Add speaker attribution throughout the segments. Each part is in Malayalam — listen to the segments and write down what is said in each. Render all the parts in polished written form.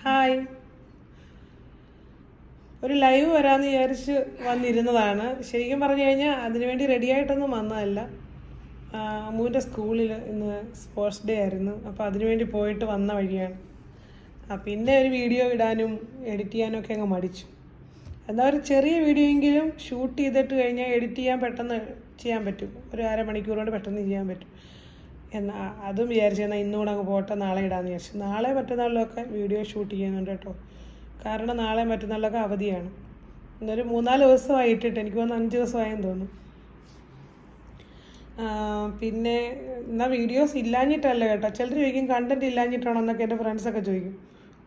Speaker 1: ഹായ്, ഒരു ലൈവ് വരാമെന്ന് വിചാരിച്ച് വന്നിരുന്നതാണ്. ശരിക്കും പറഞ്ഞു കഴിഞ്ഞാൽ അതിനുവേണ്ടി റെഡിയായിട്ടൊന്നും വന്നതല്ല. അമ്മുവിൻ്റെ സ്കൂളിൽ ഇന്ന് സ്പോർട്സ് ഡേ ആയിരുന്നു. അപ്പോൾ അതിനുവേണ്ടി പോയിട്ട് വന്ന വഴിയാണ്. പിന്നെ ഒരു വീഡിയോ ഇടാനും എഡിറ്റ് ചെയ്യാനും ഒക്കെ അങ്ങ് മടിച്ചു. എന്നാൽ ഒരു ചെറിയ വീഡിയോ എങ്കിലും ഷൂട്ട് ചെയ്തിട്ട് കഴിഞ്ഞാൽ എഡിറ്റ് ചെയ്യാൻ പെട്ടെന്ന് ചെയ്യാൻ പറ്റും. ഒരു അരമണിക്കൂർ കൊണ്ട് പെട്ടെന്ന് ചെയ്യാൻ പറ്റും. അതും വിചാരിച്ചു. എന്നാൽ ഇന്നുകൂടെ അങ്ങ് പോട്ടെ, നാളെ ഇടാമെന്ന് വിചാരിച്ചു. നാളെ മറ്റന്നാളിലൊക്കെ വീഡിയോ ഷൂട്ട് ചെയ്യുന്നുണ്ട് കേട്ടോ. കാരണം നാളെ മറ്റന്നാളിലൊക്കെ അവധിയാണ്. ഇന്നൊരു 3-4 ദിവസമായി ഇട്ടിട്ട്, എനിക്ക് തോന്നുന്നു 5 ദിവസമായെന്ന് തോന്നുന്നു. പിന്നെ എന്നാൽ വീഡിയോസ് ഇല്ലാഞ്ഞിട്ടല്ല കേട്ടോ. ചിലർ ചോദിക്കും കണ്ടൻറ്റ് ഇല്ലാഞ്ഞിട്ടാണോ എന്നൊക്കെ എൻ്റെ ഫ്രണ്ട്സൊക്കെ ചോദിക്കും.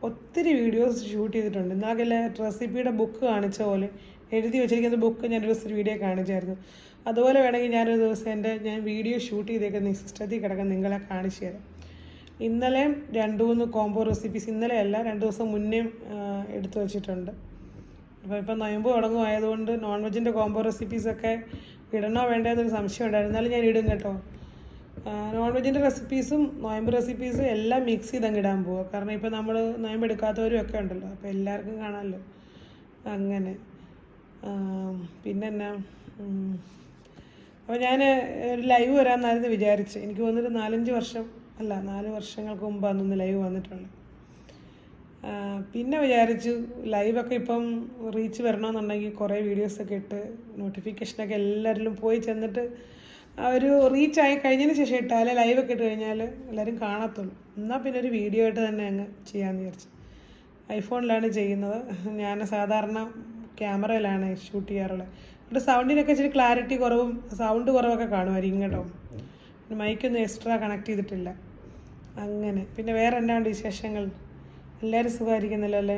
Speaker 1: ഒത്തിരി വീഡിയോസ് ഷൂട്ട് ചെയ്തിട്ടുണ്ട്. ഇന്നാകല്ലേ റെസിപ്പിയുടെ ബുക്ക് കാണിച്ച പോലെ എഴുതി വെച്ചിരിക്കുന്ന ബുക്ക് ഞാനൊരു വീഡിയോ കാണിച്ചായിരുന്നു. അതുപോലെ വേണമെങ്കിൽ ഞാനൊരു ദിവസം ഞാൻ വീഡിയോ ഷൂട്ട് ചെയ്തേക്കുന്ന സിസ്റ്റത്തിൽ കിടക്കുന്ന നിങ്ങളെ കാണിച്ചു തരാം. ഇന്നലെ 2-3 കോംബോ റെസിപ്പീസ്, ഇന്നലെ അല്ല 2 ദിവസം മുന്നേ എടുത്തു വെച്ചിട്ടുണ്ട്. അപ്പോൾ ഇപ്പം നൊയമ്പ് തുടങ്ങുമായതുകൊണ്ട് നോൺ വെജിൻ്റെ കോംബോ റെസിപ്പീസൊക്കെ ഇടണോ വേണ്ടതെന്നൊരു സംശയം ഉണ്ടായിരുന്നു. എന്നാലും ഞാൻ ഇടും കേട്ടോ. നോൺ വെജിൻ്റെ റെസിപ്പീസും നൊയമ്പ് റെസിപ്പീസും എല്ലാം മിക്സ് ചെയ്ത് അങ്ങ് ഇടാൻ പോവുക. കാരണം ഇപ്പോൾ നമ്മൾ നൊയമ്പ് എടുക്കാത്തവരും ഒക്കെ ഉണ്ടല്ലോ, അപ്പോൾ എല്ലാവർക്കും കാണാമല്ലോ. അങ്ങനെ പിന്നെ എന്നാ, അപ്പോൾ ഞാൻ ഒരു ലൈവ് വരാമെന്നായിരുന്നു വിചാരിച്ച്. എനിക്ക് തോന്നുന്നൊരു 4 വർഷങ്ങൾക്ക് മുമ്പാണ് ലൈവ് വന്നിട്ടുണ്ട്. പിന്നെ വിചാരിച്ചു ലൈവൊക്കെ ഇപ്പം റീച്ച് വരണമെന്നുണ്ടെങ്കിൽ കുറേ വീഡിയോസൊക്കെ ഇട്ട് നോട്ടിഫിക്കേഷനൊക്കെ എല്ലാവരിലും പോയി ചെന്നിട്ട് ഒരു റീച്ചായി കഴിഞ്ഞതിന് ശേഷം ഇട്ടാലേ ലൈവൊക്കെ ഇട്ട് കഴിഞ്ഞാൽ എല്ലാവരും കാണത്തുള്ളൂ. എന്നാൽ പിന്നെ ഒരു വീഡിയോ ആയിട്ട് തന്നെ അങ്ങ് ചെയ്യാമെന്ന് വിചാരിച്ചു. ഐഫോണിലാണ് ചെയ്യുന്നത്. ഞാൻ സാധാരണ ക്യാമറയിലാണ് ഷൂട്ട് ചെയ്യാറുള്ളത്. ഇവിടെ സൗണ്ടിനൊക്കെ ഇച്ചിരി ക്ലാരിറ്റി കുറവും സൗണ്ട് കുറവൊക്കെ കാണുമായിരിക്കും കേട്ടോ. മൈക്കൊന്നും എക്സ്ട്രാ കണക്ട് ചെയ്തിട്ടില്ല. അങ്ങനെ പിന്നെ വേറെ എന്നാണ്ട് വിശേഷങ്ങൾ? എല്ലാവരും സുഖമായിരിക്കുന്നല്ലോ അല്ലേ?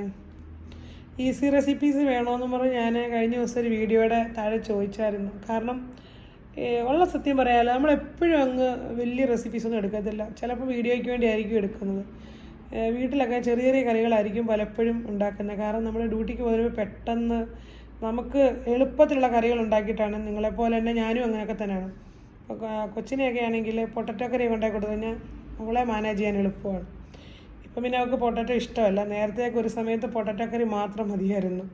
Speaker 1: ഈസി റെസിപ്പീസ് വേണമെന്ന് പറഞ്ഞ് ഞാൻ കഴിഞ്ഞ ദിവസം ഒരു വീഡിയോയുടെ താഴെ ചോദിച്ചായിരുന്നു. കാരണം ഉള്ള സത്യം പറയാമല്ലോ, നമ്മളെപ്പോഴും അങ്ങ് വലിയ റെസിപ്പീസൊന്നും എടുക്കത്തില്ല. ചിലപ്പോൾ വീഡിയോയ്ക്ക് വേണ്ടി ആയിരിക്കും എടുക്കുന്നത്. വീട്ടിലൊക്കെ ചെറിയ ചെറിയ കറികളായിരിക്കും പലപ്പോഴും ഉണ്ടാക്കുന്നത്. കാരണം നമ്മൾ ഡ്യൂട്ടിക്ക് പോകുമ്പോൾ പെട്ടെന്ന് നമുക്ക് എളുപ്പത്തിലുള്ള കറികൾ ഉണ്ടാക്കിയിട്ടാണ്. നിങ്ങളെപ്പോലെ തന്നെ ഞാനും അങ്ങനെയൊക്കെ തന്നെയാണ്. കൊച്ചിനെയൊക്കെ ആണെങ്കിൽ പൊട്ടറ്റോ കറിയൊക്കെ ഉണ്ടാക്കി കൊടുത്തു കഴിഞ്ഞാൽ അവളെ മാനേജ് ചെയ്യാൻ എളുപ്പമാണ്. ഇപ്പം പിന്നെ അവൾക്ക് പൊട്ടറ്റോ ഇഷ്ടമല്ല. നേരത്തെയൊക്കെ ഒരു സമയത്ത് പൊട്ടറ്റോ കറി മാത്രം മതിയായിരുന്നു.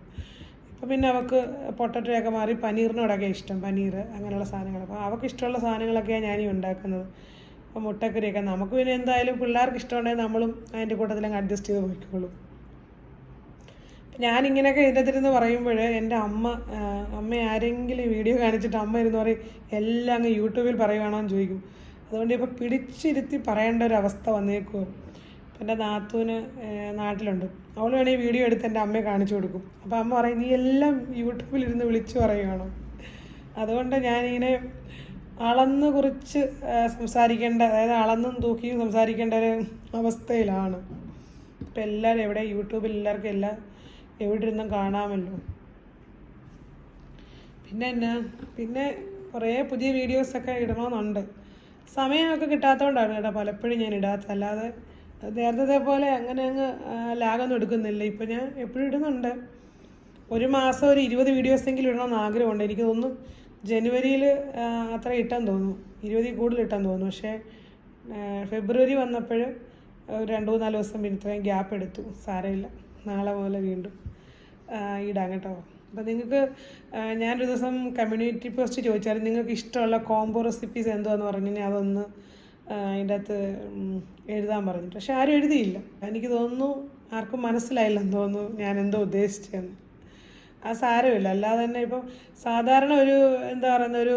Speaker 1: ഇപ്പം പിന്നെ അവൾക്ക് പൊട്ടറ്റോയൊക്കെ മാറി പനീറിനോടൊക്കെ ഇഷ്ടം, പനീർ അങ്ങനെയുള്ള സാധനങ്ങൾ. അപ്പോൾ അവൾക്ക് ഇഷ്ടമുള്ള സാധനങ്ങളൊക്കെയാണ് ഞാനീ ഉണ്ടാക്കുന്നത്. അപ്പോൾ മുട്ടക്കറിയൊക്കെ നമുക്ക് പിന്നെ എന്തായാലും പിള്ളേർക്ക് ഇഷ്ടമുണ്ടെങ്കിൽ നമ്മളും അതിൻ്റെ കൂട്ടത്തിലങ്ങ് അഡ്ജസ്റ്റ് ചെയ്ത് പോയിക്കോളും. ഞാനിങ്ങനെയൊക്കെ ഇതിനകത്തിരുന്ന് പറയുമ്പോൾ എൻ്റെ അമ്മ ആരെങ്കിലും വീഡിയോ കാണിച്ചിട്ട് അമ്മ ഇരുന്ന് പറയും എല്ലാം അങ്ങ് യൂട്യൂബിൽ പറയുവാണോ എന്ന് ചോദിക്കും. അതുകൊണ്ട് ഇപ്പോൾ പിടിച്ചിരുത്തി പറയേണ്ട ഒരു അവസ്ഥ വന്നേക്കുമോ. എൻ്റെ നാത്തൂന് നാട്ടിലുണ്ട്. അവൾ വേണമെങ്കിൽ വീഡിയോ എടുത്ത് എൻ്റെ അമ്മയെ കാണിച്ചു കൊടുക്കും. അപ്പോൾ അമ്മ പറയും നീ എല്ലാം യൂട്യൂബിലിരുന്ന് വിളിച്ചു പറയുവാണോ. അതുകൊണ്ട് ഞാനിങ്ങനെ അളന്ന് കുറിച്ച് സംസാരിക്കേണ്ട, അതായത് അളന്നും തൂക്കിയും സംസാരിക്കേണ്ട ഒരു അവസ്ഥയിലാണ്. ഇപ്പം എല്ലാവരും എവിടെ യൂട്യൂബിൽ എല്ലാവർക്കും എവിടെ ഇരുന്നും കാണാമല്ലോ. പിന്നെ കുറേ പുതിയ വീഡിയോസൊക്കെ ഇടണമെന്നുണ്ട്. സമയമൊക്കെ കിട്ടാത്തതുകൊണ്ടാണ് കേട്ടോ പലപ്പോഴും ഞാൻ ഇടാത്തത്. അല്ലാതെ നേരത്തെ പോലെ അങ്ങനെ അങ്ങ് ലാഗൊന്നും എടുക്കുന്നില്ല. ഇപ്പം ഞാൻ എപ്പോഴും ഇടുന്നുണ്ട്. ഒരു മാസം ഒരു 20 വീഡിയോസെങ്കിലും ഇടണമെന്ന് ആഗ്രഹമുണ്ട്. എനിക്ക് തോന്നുന്നു ജനുവരിയിൽ അത്ര ഇട്ടെന്ന് തോന്നുന്നു, 20 കൂടുതൽ ഇട്ടെന്ന് തോന്നുന്നു. പക്ഷേ ഫെബ്രുവരി വന്നപ്പോൾ 2-4 ദിവസം പിന്നെ ഇത്രയും ഗ്യാപ്പ് എടുത്തു. സാരമില്ല, നാളെ മുതൽ വീണ്ടും ഇടാം കേട്ടോ. അപ്പോൾ നിങ്ങൾക്ക് ഞാനൊരു ദിവസം കമ്മ്യൂണിറ്റി പോസ്റ്റ് ചോദിച്ചായിരുന്നു നിങ്ങൾക്ക് ഇഷ്ടമുള്ള കോംബോ റെസിപ്പീസ് എന്തുവാന്ന് പറഞ്ഞു. ഞാൻ അതൊന്ന് അതിൻ്റെ അകത്ത് എഴുതാൻ പറഞ്ഞിട്ട്, പക്ഷെ ആരും എഴുതിയില്ല. എനിക്ക് തോന്നുന്നു ആർക്കും മനസ്സിലായില്ലെന്ന് തോന്നുന്നു ഞാൻ എന്തോ ഉദ്ദേശിച്ചതെന്ന്. ആ സാരമില്ല. അല്ലാതെ തന്നെ ഇപ്പം സാധാരണ ഒരു എന്താ പറയുന്ന ഒരു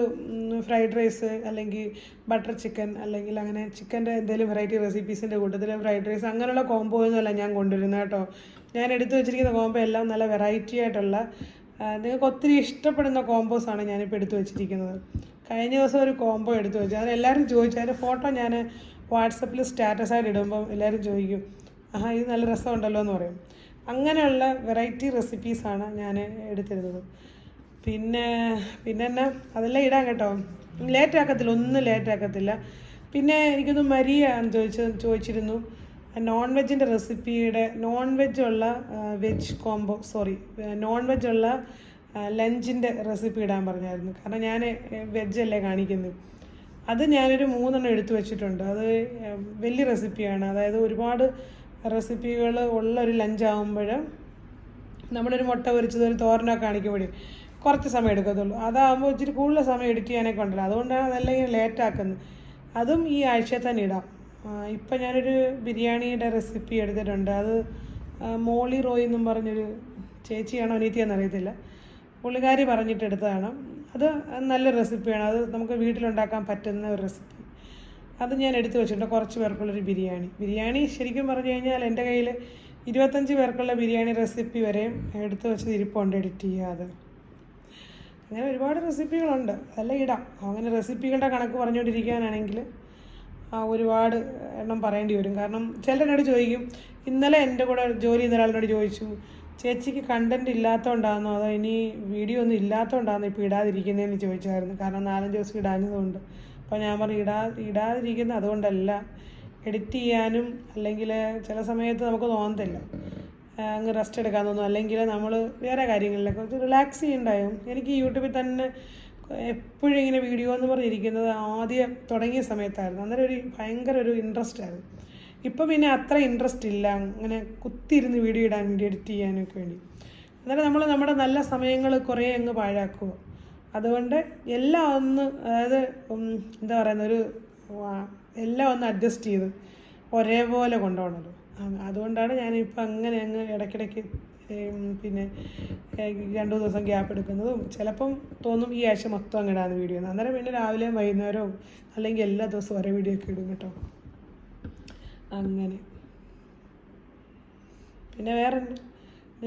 Speaker 1: ഫ്രൈഡ് റൈസ് അല്ലെങ്കിൽ ബട്ടർ ചിക്കൻ അല്ലെങ്കിൽ അങ്ങനെ ചിക്കൻ്റെ എന്തെങ്കിലും വെറൈറ്റി റെസിപ്പീസിൻ്റെ കൂട്ടത്തിൽ ഫ്രൈഡ് റൈസ് അങ്ങനെയുള്ള കോംബോ ഒന്നുമല്ല ഞാൻ കൊണ്ടുവരുന്നത് കേട്ടോ. ഞാൻ എടുത്തു വെച്ചിരിക്കുന്ന കോംബോ എല്ലാം നല്ല വെറൈറ്റി ആയിട്ടുള്ള നിങ്ങൾക്ക് ഒത്തിരി ഇഷ്ടപ്പെടുന്ന കോംബോസാണ് ഞാനിപ്പോൾ എടുത്തു വെച്ചിരിക്കുന്നത്. കഴിഞ്ഞ ദിവസം ഒരു കോംബോ എടുത്തു വെച്ചു. അത് എല്ലാവരും ചോദിച്ചു. അതിൻ്റെ ഫോട്ടോ ഞാൻ വാട്സപ്പിൽ സ്റ്റാറ്റസായിട്ട് ഇടുമ്പം എല്ലാവരും ചോദിക്കും ഇത് നല്ല രസമുണ്ടല്ലോ എന്ന് പറയും. അങ്ങനെയുള്ള വെറൈറ്റി റെസിപ്പീസാണ് ഞാൻ എടുത്തിരുന്നത്. പിന്നെ എന്നാ അതെല്ലാം ഇടാൻ കേട്ടോ. ഒന്നും ലേറ്റാക്കത്തില്ല. പിന്നെ എനിക്കൊന്ന് മരിയ ചോദിച്ചിരുന്നു നോൺ വെജിൻ്റെ റെസിപ്പിയുടെ നോൺ വെജുള്ള ലഞ്ചിൻ്റെ റെസിപ്പി ഇടാൻ പറഞ്ഞായിരുന്നു. കാരണം ഞാൻ വെജല്ലേ കാണിക്കുന്നത്. അത് ഞാനൊരു 3 എടുത്തു വെച്ചിട്ടുണ്ട്. അത് വലിയ റെസിപ്പിയാണ്. അതായത് ഒരുപാട് റെസിപ്പികൾ ഉള്ളൊരു ലഞ്ചാകുമ്പോൾ നമ്മളൊരു മുട്ട പൊരിച്ചത് ഒരു തോരനൊക്കെ കാണിക്കുമ്പോഴേ കുറച്ച് സമയം എടുക്കത്തുള്ളൂ. അതാകുമ്പോൾ ഇച്ചിരി കൂടുതൽ സമയം എഡിറ്റ് ചെയ്യാനൊക്കെ ഉണ്ടല്ലോ, അതുകൊണ്ടാണ് അതെല്ലാം ഇങ്ങനെ ലേറ്റാക്കുന്നത്. അതും ഈ ആഴ്ച തന്നെ ഇടാം. ഇപ്പം ഞാനൊരു ബിരിയാണിയുടെ റെസിപ്പി എടുത്തിട്ടുണ്ട്. അത് മോളി റോയ് എന്നും പറഞ്ഞൊരു ചേച്ചിയാണോ അനീത്തിയാണെന്ന് അറിയത്തില്ല, പുള്ളിക്കാരി പറഞ്ഞിട്ട് എടുത്തതാണ്. അത് നല്ല റെസിപ്പിയാണ്. അത് നമുക്ക് വീട്ടിലുണ്ടാക്കാൻ പറ്റുന്ന ഒരു റെസിപ്പി. അത് ഞാൻ എടുത്തു വെച്ചിട്ടുണ്ട്. കുറച്ച് പേർക്കുള്ളൊരു ബിരിയാണി ശരിക്കും പറഞ്ഞു കഴിഞ്ഞാൽ എൻ്റെ കയ്യിൽ 25 പേർക്കുള്ള ബിരിയാണി റെസിപ്പി വരെയും എടുത്തു വെച്ചത് ഇരിപ്പുണ്ട് എഡിറ്റ് ചെയ്യാതെ. അങ്ങനെ ഒരുപാട് റെസിപ്പികളുണ്ട്, അതെല്ലാം ഇടാം. അങ്ങനെ റെസിപ്പികളുടെ കണക്ക് പറഞ്ഞുകൊണ്ടിരിക്കാനാണെങ്കിൽ ഒരുപാട് എണ്ണം പറയേണ്ടി വരും. കാരണം ചിലരോട് ചോദിക്കും, ഇന്നലെ എൻ്റെ കൂടെ ജോലി ചെയ്യുന്ന ഒരാളിനോട് ചോദിച്ചു, ചേച്ചിക്ക് കണ്ടൻറ്റ് ഇല്ലാത്തതുകൊണ്ടാണെന്നോ അതോ ഇനി വീഡിയോ ഒന്നും ഇല്ലാത്തതുകൊണ്ടാണെന്നോ ഇപ്പോൾ ഇടാതിരിക്കുന്നതെന്ന് ചോദിച്ചായിരുന്നു. കാരണം 4-5 ദിവസം ഇടാഞ്ഞതുകൊണ്ട്. അപ്പോൾ ഞാൻ പറഞ്ഞു, ഇടാതിരിക്കുന്നത് അതുകൊണ്ടല്ല, എഡിറ്റ് ചെയ്യാനും അല്ലെങ്കിൽ ചില സമയത്ത് നമുക്ക് തോന്നത്തില്ല, അങ്ങ് റെസ്റ്റ് എടുക്കാൻ തോന്നും, അല്ലെങ്കിൽ നമ്മൾ വേറെ കാര്യങ്ങളിലൊക്കെ കുറച്ച് റിലാക്സ് ചെയ്യണ്ടായും. എനിക്ക് യൂട്യൂബിൽ തന്നെ എപ്പോഴും ഇങ്ങനെ വീഡിയോ എന്ന് പറഞ്ഞിരിക്കുന്നത് ആദ്യം തുടങ്ങിയ സമയത്തായിരുന്നു. അന്നേരം ഭയങ്കര ഒരു ഇൻട്രസ്റ്റ് ആയിരുന്നു. ഇപ്പം പിന്നെ അത്ര ഇൻട്രസ്റ്റ് ഇല്ല അങ്ങനെ കുത്തിയിരുന്ന് വീഡിയോ ഇടാൻ വേണ്ടി, എഡിറ്റ് ചെയ്യാനൊക്കെ വേണ്ടി. അന്നേരം നമ്മൾ നമ്മുടെ നല്ല സമയങ്ങൾ കുറേ അങ്ങ് പാഴാക്കുക. അതുകൊണ്ട് എല്ലാം ഒന്ന്, അതായത് എന്താ പറയുന്ന, എല്ലാം ഒന്ന് അഡ്ജസ്റ്റ് ചെയ്ത് ഒരേപോലെ കൊണ്ടുപോകണമല്ലോ. അതുകൊണ്ടാണ് ഞാനിപ്പോൾ അങ്ങനെ അങ്ങ് ഇടയ്ക്കിടയ്ക്ക് പിന്നെ 2 ദിവസം ഗ്യാപ്പ് എടുക്കുന്നതും. ചിലപ്പം തോന്നും ഈ ആഴ്ച മൊത്തം അങ്ങ് ഇടാതെ വീഡിയോ. അന്നേരം പിന്നെ രാവിലെയും വൈകുന്നേരവും അല്ലെങ്കിൽ എല്ലാ ദിവസവും ഒരേ വീഡിയോ ഒക്കെ ഇടും കേട്ടോ. അങ്ങനെ പിന്നെ വേറെ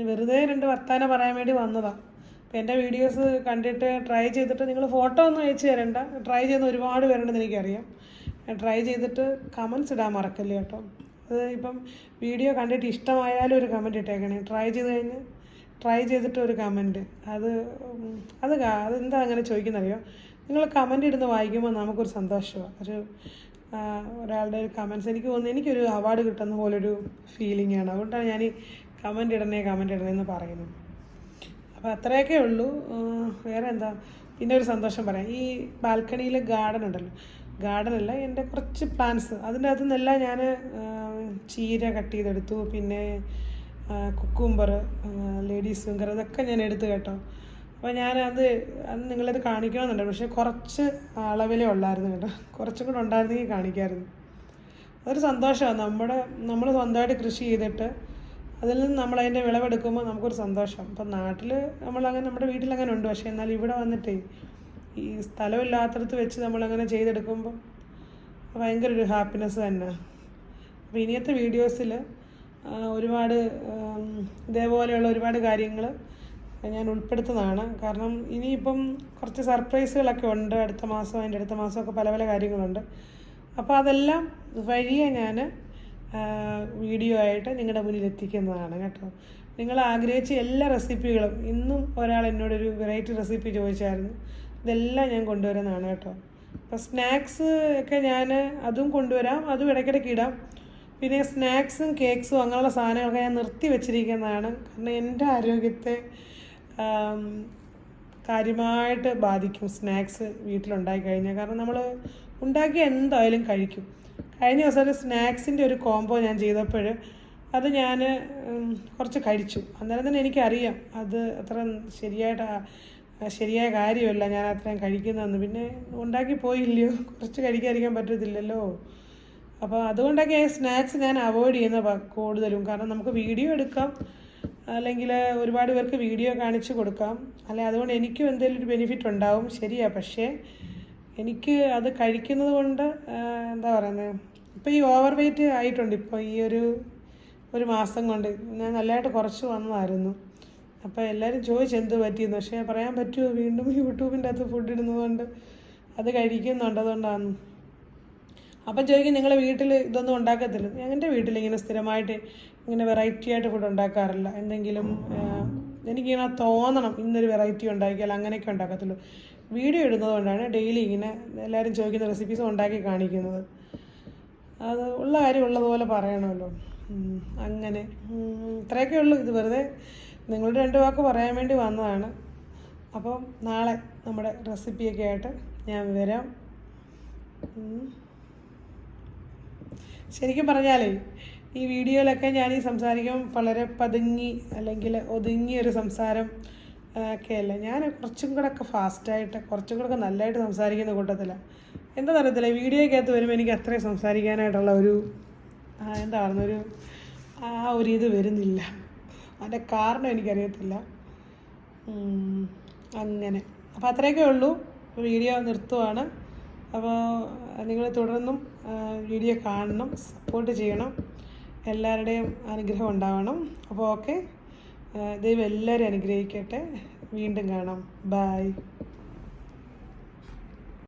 Speaker 1: വെറുതെ 2 വർത്താനം പറയാൻ വേണ്ടി വന്നതാണ്. അപ്പോൾ എൻ്റെ വീഡിയോസ് കണ്ടിട്ട് ട്രൈ ചെയ്തിട്ട് നിങ്ങൾ ഫോട്ടോ ഒന്നും അയച്ചു തരണ്ട. ട്രൈ ചെയ്യുന്ന ഒരുപാട് പേരുണ്ടെന്ന് എനിക്കറിയാം. ട്രൈ ചെയ്തിട്ട് കമൻസ് ഇടാൻ മറക്കല്ലേ കേട്ടോ. അത് ഇപ്പം വീഡിയോ കണ്ടിട്ട് ഇഷ്ടമായാലും ഒരു കമൻറ്റ് ഇട്ടേക്കണേ. ട്രൈ ചെയ്തിട്ട് ഒരു കമൻറ്റ്. അതെന്താ അങ്ങനെ ചോദിക്കുന്നറിയോ, നിങ്ങൾ കമൻറ്റ് ഇടുന്ന വായിക്കുമ്പോൾ നമുക്കൊരു സന്തോഷമാണ്. ഒരാളുടെ ഒരു കമൻറ്റ്സ് എനിക്ക് തോന്നുന്നു എനിക്കൊരു അവാർഡ് കിട്ടുന്ന പോലൊരു ഫീലിംഗ് ആണ്. അതുകൊണ്ടാണ് ഞാൻ ഈ കമൻറ്റ് ഇടണേ എന്ന് പറയുന്നത്. അപ്പോൾ അത്രയൊക്കെ ഉള്ളൂ. വേറെ എന്താ, പിന്നെ ഒരു സന്തോഷം പറയാം. ഈ ബാൽക്കണിയിൽ ഗാർഡനല്ല, എൻ്റെ കുറച്ച് പ്ലാന്റ്സ്, അതിൻ്റെ അകത്തു നിന്നെല്ലാം ഞാൻ ചീര കട്ട് ചെയ്തെടുത്തു. പിന്നെ കുക്കുംബർ, ലേഡീസ് ഫിംഗർ, ഇതൊക്കെ ഞാൻ എടുത്തു കേട്ടോ. അപ്പോൾ ഞാനത് നിങ്ങളത് കാണിക്കണമെന്നുണ്ട്, പക്ഷേ കുറച്ച് അളവിലേ ഉള്ളായിരുന്നു കേട്ടോ. കുറച്ചും കൂടെ ഉണ്ടായിരുന്നെങ്കിൽ കാണിക്കാമായിരുന്നു. അതൊരു സന്തോഷമാണ്. നമ്മൾ സ്വന്തമായിട്ട് കൃഷി ചെയ്തിട്ട് അതിൽ നിന്ന് നമ്മളതിൻ്റെ വിളവെടുക്കുമ്പോൾ നമുക്കൊരു സന്തോഷം. ഇപ്പം നാട്ടിൽ നമ്മുടെ വീട്ടിലങ്ങനെ ഉണ്ട്. പക്ഷേ എന്നാൽ ഇവിടെ വന്നിട്ടേ ഈ സ്ഥലമില്ലാത്തടത്ത് വെച്ച് നമ്മളങ്ങനെ ചെയ്തെടുക്കുമ്പോൾ ഭയങ്കര ഒരു ഹാപ്പിനെസ് തന്നെ. അപ്പോൾ ഇനിയത്തെ വീഡിയോസിൽ ഒരുപാട് ഇതേപോലെയുള്ള ഒരുപാട് കാര്യങ്ങൾ ഞാൻ ഉൾപ്പെടുത്തുന്നതാണ്. കാരണം ഇനിയിപ്പം കുറച്ച് സർപ്രൈസുകളൊക്കെ ഉണ്ട്. അടുത്ത മാസമൊക്കെ പല പല കാര്യങ്ങളുണ്ട്. അപ്പോൾ അതെല്ലാം വഴിയെ ഞാൻ വീഡിയോ ആയിട്ട് നിങ്ങളുടെ മുന്നിൽ എത്തിക്കുന്നതാണ് കേട്ടോ. നിങ്ങൾ ആഗ്രഹിച്ച എല്ലാ റെസിപ്പികളും, ഇന്നും ഒരാൾ എന്നോടൊരു വെറൈറ്റി റെസിപ്പി ചോദിച്ചായിരുന്നു, ഇതെല്ലാം ഞാൻ കൊണ്ടുവരുന്നതാണ് കേട്ടോ. അപ്പോൾ സ്നാക്സ് ഒക്കെ ഞാൻ അതും കൊണ്ടുവരാം, അതും ഇടയ്ക്കിടയ്ക്ക് ഇടാം. പിന്നെ സ്നാക്സും കേക്ക്സും അങ്ങനെയുള്ള സാധനങ്ങളൊക്കെ ഞാൻ നിർത്തി വെച്ചിരിക്കുന്നതാണ്. കാരണം എൻ്റെ ആരോഗ്യത്തെ കാര്യമായിട്ട് ബാധിക്കും സ്നാക്സ് വീട്ടിലുണ്ടാക്കി കഴിഞ്ഞാൽ. കാരണം നമ്മൾ ഉണ്ടാക്കി എന്തായാലും കഴിക്കും. കഴിഞ്ഞ ദിവസം ഒരു സ്നാക്സിൻ്റെ ഒരു കോംബോ ഞാൻ ചെയ്തപ്പോൾ അത് ഞാൻ കുറച്ച് കഴിച്ചു. അന്നേരം തന്നെ എനിക്കറിയാം അത് അത്ര ശരിയായ കാര്യമല്ല ഞാൻ അത്രയും കഴിക്കുന്നതെന്ന്. പിന്നെ ഉണ്ടാക്കി പോയില്ലയോ, കുറച്ച് കഴിക്കാതിരിക്കാൻ പറ്റത്തില്ലല്ലോ. അപ്പോൾ അതുകൊണ്ടൊക്കെ സ്നാക്സ് ഞാൻ അവോയ്ഡ് ചെയ്യുന്ന കൂടുതലും. കാരണം നമുക്ക് വീഡിയോ എടുക്കാം, അല്ലെങ്കിൽ ഒരുപാട് പേർക്ക് വീഡിയോ കാണിച്ച് കൊടുക്കാം, അല്ലെ അതുകൊണ്ട് എനിക്കും എന്തെങ്കിലും ഒരു ബെനിഫിറ്റ് ഉണ്ടാവും. ശരിയാണ്. പക്ഷേ എനിക്ക് അത് കഴിക്കുന്നത് കൊണ്ട് എന്താ പറയുന്നത്, ഇപ്പോൾ ഈ ഓവർ വെയ്റ്റ് ആയിട്ടുണ്ട്. ഇപ്പോൾ ഈ ഒരു മാസം കൊണ്ട് ഞാൻ നല്ലതായിട്ട് കുറച്ച് വന്നതായിരുന്നു. അപ്പോൾ എല്ലാവരും ചോദിച്ചു എന്ത് പറ്റിയെന്ന്. പക്ഷേ പറയാൻ പറ്റുമോ, വീണ്ടും യൂട്യൂബിൻ്റെ അകത്ത് ഫുഡ് ഇടുന്നതുകൊണ്ട് അത് കഴിക്കുന്നുണ്ട്, അതുകൊണ്ടാണ്. അപ്പം ചോദിക്കും നിങ്ങളെ വീട്ടിൽ ഇതൊന്നും ഉണ്ടാക്കത്തില്ല. എൻ്റെ വീട്ടിൽ ഇങ്ങനെ സ്ഥിരമായിട്ട് ഇങ്ങനെ വെറൈറ്റി ആയിട്ട് ഫുഡ് ഉണ്ടാക്കാറില്ല. എന്തെങ്കിലും എനിക്കിങ്ങനെ തോന്നണം ഇന്നൊരു വെറൈറ്റി ഉണ്ടാക്കിയാൽ അങ്ങനെയൊക്കെ ഉണ്ടാക്കത്തുള്ളൂ. വീഡിയോ ഇടുന്നത് കൊണ്ടാണ് ഡെയിലി ഇങ്ങനെ എല്ലാവരും ചോദിക്കുന്ന റെസിപ്പീസ് ഉണ്ടാക്കി കാണിക്കുന്നത്. അത് ഉള്ള കാര്യം ഉള്ളതുപോലെ പറയണമല്ലോ. അങ്ങനെ ഇത്രയൊക്കെ ഉള്ളൂ. ഇത് വെറുതെ നിങ്ങളുടെ 2 വാക്ക് പറയാൻ വേണ്ടി വന്നതാണ്. അപ്പം നാളെ നമ്മുടെ റെസിപ്പിയൊക്കെ ആയിട്ട് ഞാൻ വരാം. ശരിക്കും പറഞ്ഞാലേ ഈ വീഡിയോയിലൊക്കെ ഞാൻ ഈ സംസാരിക്കുമ്പോൾ വളരെ പതുങ്ങി അല്ലെങ്കിൽ ഒതുങ്ങിയൊരു സംസാരം ഒക്കെയല്ല. ഞാൻ കുറച്ചും കൂടെ ഒക്കെ ഫാസ്റ്റായിട്ട് കുറച്ചും കൂടെ ഒക്കെ നല്ലതായിട്ട് സംസാരിക്കുന്ന കൂട്ടത്തിലാണ്. എന്താണെന്ന് അറിയത്തില്ല, വീഡിയോയ്ക്കകത്ത് വരുമ്പോൾ എനിക്ക് അത്രയും സംസാരിക്കാനായിട്ടുള്ള ഒരു എന്താ പറയുന്നൊരു ഒരു ഇത് വരുന്നില്ല. അതിൻ്റെ കാരണം എനിക്കറിയത്തില്ല. അങ്ങനെ അപ്പോൾ അത്രയൊക്കെ ഉള്ളൂ. വീഡിയോ നിർത്തുവാണ്. അപ്പോൾ നിങ്ങൾ തുടർന്നും വീഡിയോ കാണണം, സപ്പോർട്ട് ചെയ്യണം, എല്ലാവരുടെയും അനുഗ്രഹം ഉണ്ടാവണം. അപ്പോൾ ഓക്കെ, ദൈവം എല്ലാവരും അനുഗ്രഹിക്കട്ടെ. വീണ്ടും കാണാം. ബൈ.